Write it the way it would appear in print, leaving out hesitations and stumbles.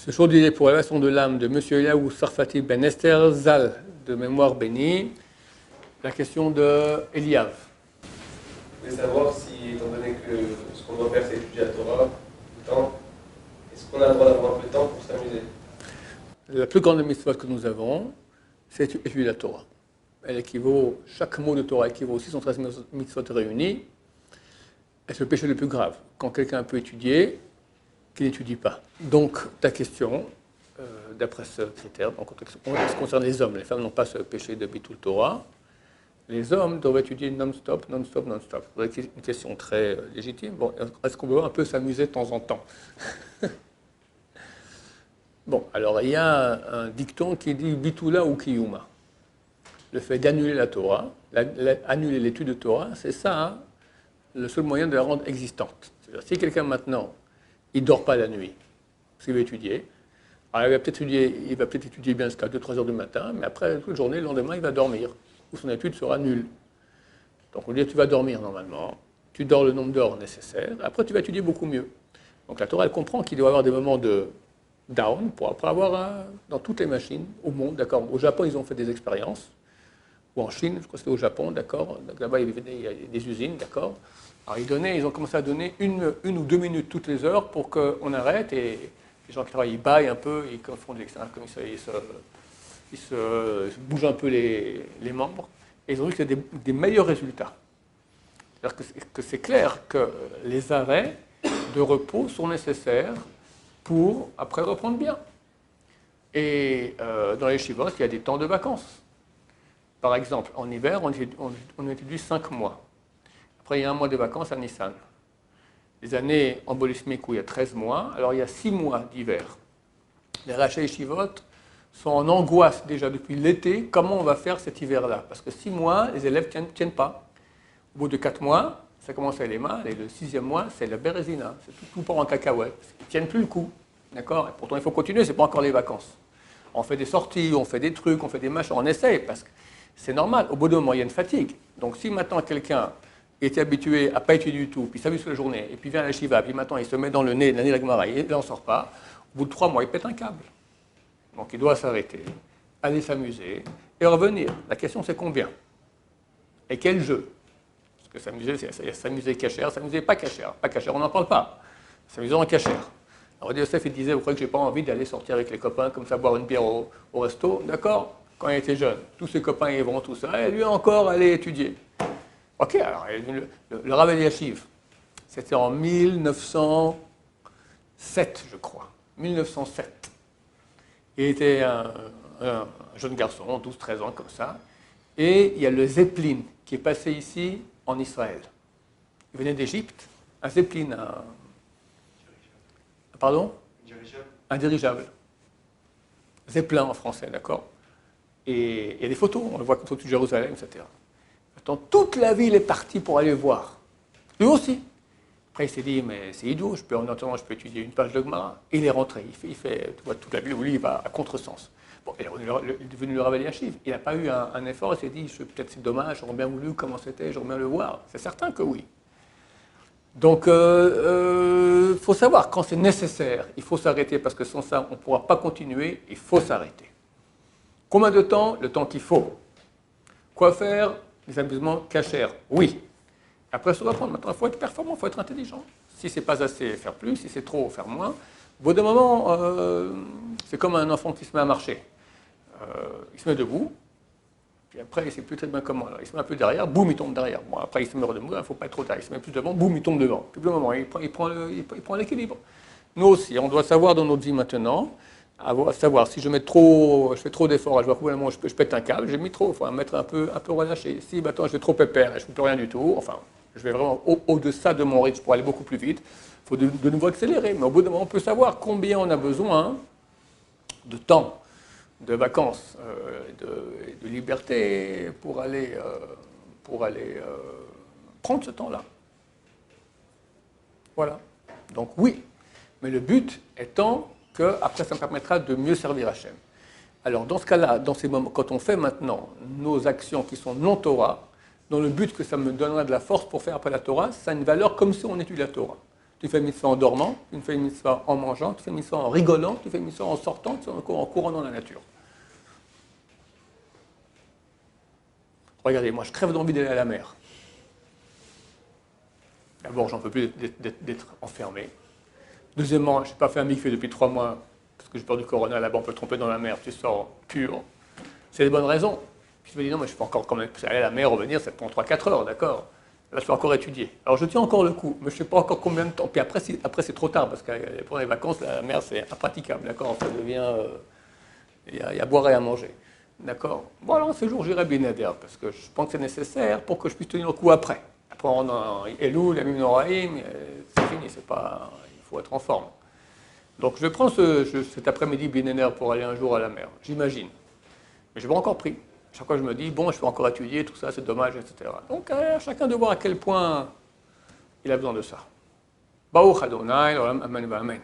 Ce jour d'idée pour l'élévation de l'âme de M. Eliaou Sarfati Ben Esther Zal, de mémoire bénie, la question de Eliav. Je voulais savoir si, étant donné que ce qu'on doit faire, c'est étudier la Torah tout le temps, est-ce qu'on a le droit d'avoir un peu de temps pour s'amuser? La plus grande mitzvah que nous avons, c'est étudier la Torah. Chaque mot de Torah équivaut aux 613 mitzvot réunis, et c'est le péché le plus grave. Quand quelqu'un peut étudier, qu'il n'étudie pas. Donc, ta question, d'après ce critère, donc, en ce qui concerne les hommes, les femmes n'ont pas ce péché de bitul Torah. Les hommes doivent étudier non-stop, non-stop, non-stop. C'est une question très légitime. Bon, est-ce qu'on peut un peu s'amuser de temps en temps? Bon, alors il y a un dicton qui dit bitula ou kiyuma. Le fait d'annuler la Torah, annuler l'étude de Torah, c'est ça, hein, le seul moyen de la rendre existante. C'est-à-dire, si quelqu'un maintenant, il ne dort pas la nuit, parce qu'il veut étudier, alors il va peut-être étudier bien jusqu'à 2-3 heures du matin, mais après, toute la journée, le lendemain, il va dormir, ou son étude sera nulle. Donc on dit, tu vas dormir normalement, tu dors le nombre d'heures nécessaires, après tu vas étudier beaucoup mieux. Donc la Torah, elle comprend qu'il doit y avoir des moments de down, pour après avoir dans toutes les machines au monde, d'accord. Au Japon, ils ont fait des expériences, ou en Chine, je crois que c'était au Japon, d'accord. Là-bas, il y a des usines, d'accord. Alors ils ont commencé à donner une ou 2 minutes toutes les heures pour qu'on arrête, et les gens qui travaillent, ils baillent un peu, ils font de l'extérieur, comme ils se bougent un peu les membres, et ils ont vu que c'était des meilleurs résultats. C'est-à-dire que c'est clair que les arrêts de repos sont nécessaires pour après reprendre bien. Et dans les shivot, il y a des temps de vacances. Par exemple, en hiver, on étudie 5 mois. Après, il y a un mois de vacances à Nissan. Les années embolismiques où il y a 13 mois, alors il y a 6 mois d'hiver. Les rachis shivot sont en angoisse déjà depuis l'été. Comment on va faire cet hiver-là? Parce que 6 mois, les élèves ne tiennent pas. Au bout de 4 mois, ça commence à aller mal, et le 6e mois, c'est la bérésina. C'est tout part en cacahuète. Ils ne tiennent plus le coup. D'accord? Et pourtant, il faut continuer, ce n'est pas encore les vacances. On fait des sorties, on fait des trucs, on fait des machins, on essaye, parce que c'est normal. Au bout d'un moment, il y a une fatigue. Donc si maintenant quelqu'un était habitué à ne pas étudier du tout, puis s'amuse toute la journée, et puis vient à la shiva, puis maintenant il se met dans le nez de la Gemara, et il n'en sort pas, au bout de 3 mois, il pète un câble. Donc il doit s'arrêter, aller s'amuser, et revenir. La question, c'est combien? Et quel jeu? Parce que s'amuser, c'est s'amuser cachère, s'amuser pas cachère. Pas cachère, on n'en parle pas. S'amuser en cachère. Alors Yosef, il disait, vous croyez que je n'ai pas envie d'aller sortir avec les copains, comme ça, boire une bière au resto? D'accord? Quand il était jeune, tous ses copains y vont, tout ça, et lui encore aller étudier. Ok, alors le Rav Eliashiv, c'était en 1907, je crois. 1907. Il était un jeune garçon, 12-13 ans, comme ça. Et il y a le Zeppelin qui est passé ici en Israël. Il venait d'Égypte. Un Zeppelin, pardon? Un dirigeable. Zeppelin en français, d'accord? Et il y a des photos, on le voit comme photo de Jérusalem, etc. Attends, toute la ville est partie pour aller voir. Lui aussi. Après, il s'est dit, mais c'est idiot, en attendant, je peux étudier une page de Gemara. Et il est rentré, il fait tu vois, toute la ville où lui, il va à contresens. Bon, il est devenu le Rav Eliashiv. Il n'a pas eu un effort, il s'est dit, peut-être c'est dommage, j'aurais bien voulu comment c'était, j'aurais bien le voir. C'est certain que oui. Donc, il faut savoir, quand c'est nécessaire, il faut s'arrêter, parce que sans ça, on ne pourra pas continuer, il faut s'arrêter. Combien de temps? Le temps qu'il faut. Quoi faire? Les amusements cachers, oui. Après, se reprendre. Maintenant, il faut être performant, il faut être intelligent. Si ce n'est pas assez, faire plus. Si c'est trop, faire moins. Au bout d'un moment, c'est comme un enfant qui se met à marcher. Il se met debout, puis après, il ne sait plus très bien comment. Alors, il se met un peu derrière, boum, il tombe derrière. Bon, après, il se met debout, il ne faut pas être trop derrière. Il se met plus devant, boum, il tombe devant. Puis, au bout d'un moment, il prend l'équilibre. Nous aussi, on doit savoir dans notre vie maintenant, savoir si je fais trop d'efforts, je vois que je pète un câble, j'ai mis trop, il faut mettre un peu relâché. Si maintenant je vais trop pépère et je ne fais plus rien du tout, enfin, je vais vraiment au-deçà de mon rythme pour aller beaucoup plus vite, il faut de nouveau accélérer. Mais au bout d'un moment, on peut savoir combien on a besoin de temps, de vacances, de liberté pour aller prendre ce temps-là. Voilà. Donc oui, mais le but étant qu'après, ça me permettra de mieux servir Hachem. Alors, dans ce cas-là, dans ces moments, quand on fait maintenant nos actions qui sont non-Torah, dans le but que ça me donnera de la force pour faire après la Torah, ça a une valeur comme si on étudie la Torah. Tu fais une mitzvah en dormant, tu fais une mitzvah en mangeant, tu fais une mitzvah en rigolant, tu fais une mitzvah en sortant, tu fais encore en courant dans la nature. Regardez, moi je crève d'envie d'aller à la mer. D'abord, j'en peux plus d'être enfermé. Deuxièmement, je n'ai pas fait un mikvé depuis 3 mois, parce que j'ai peur du corona, là-bas on peut te tromper dans la mer, tu sors pur. C'est les bonnes raisons. Puis je me dis, non, mais je peux encore quand même aller à la mer, revenir, ça prend 3-4 heures, d'accord. Là, je peux encore étudier. Alors, je tiens encore le coup, mais je ne sais pas encore combien de temps. Puis après, c'est trop tard, parce que pendant les vacances, la mer, c'est impraticable, d'accord. Ça devient... Il y a à boire et à manger, d'accord. Bon, alors, ce jour, j'irai bien Neder, parce que je pense que c'est nécessaire pour que je puisse tenir le coup après. Après, on a Elul, la Noraïm, c'est fini, c'est pas... Il faut être en forme. Donc, je prends cet après-midi bien pour aller un jour à la mer, j'imagine. Mais je n'ai pas encore pris. Chaque fois, je me dis, bon, je peux encore étudier, tout ça, c'est dommage, etc. Donc, chacun de voir à quel point il a besoin de ça. Baruch Adonai, Amen, Amen.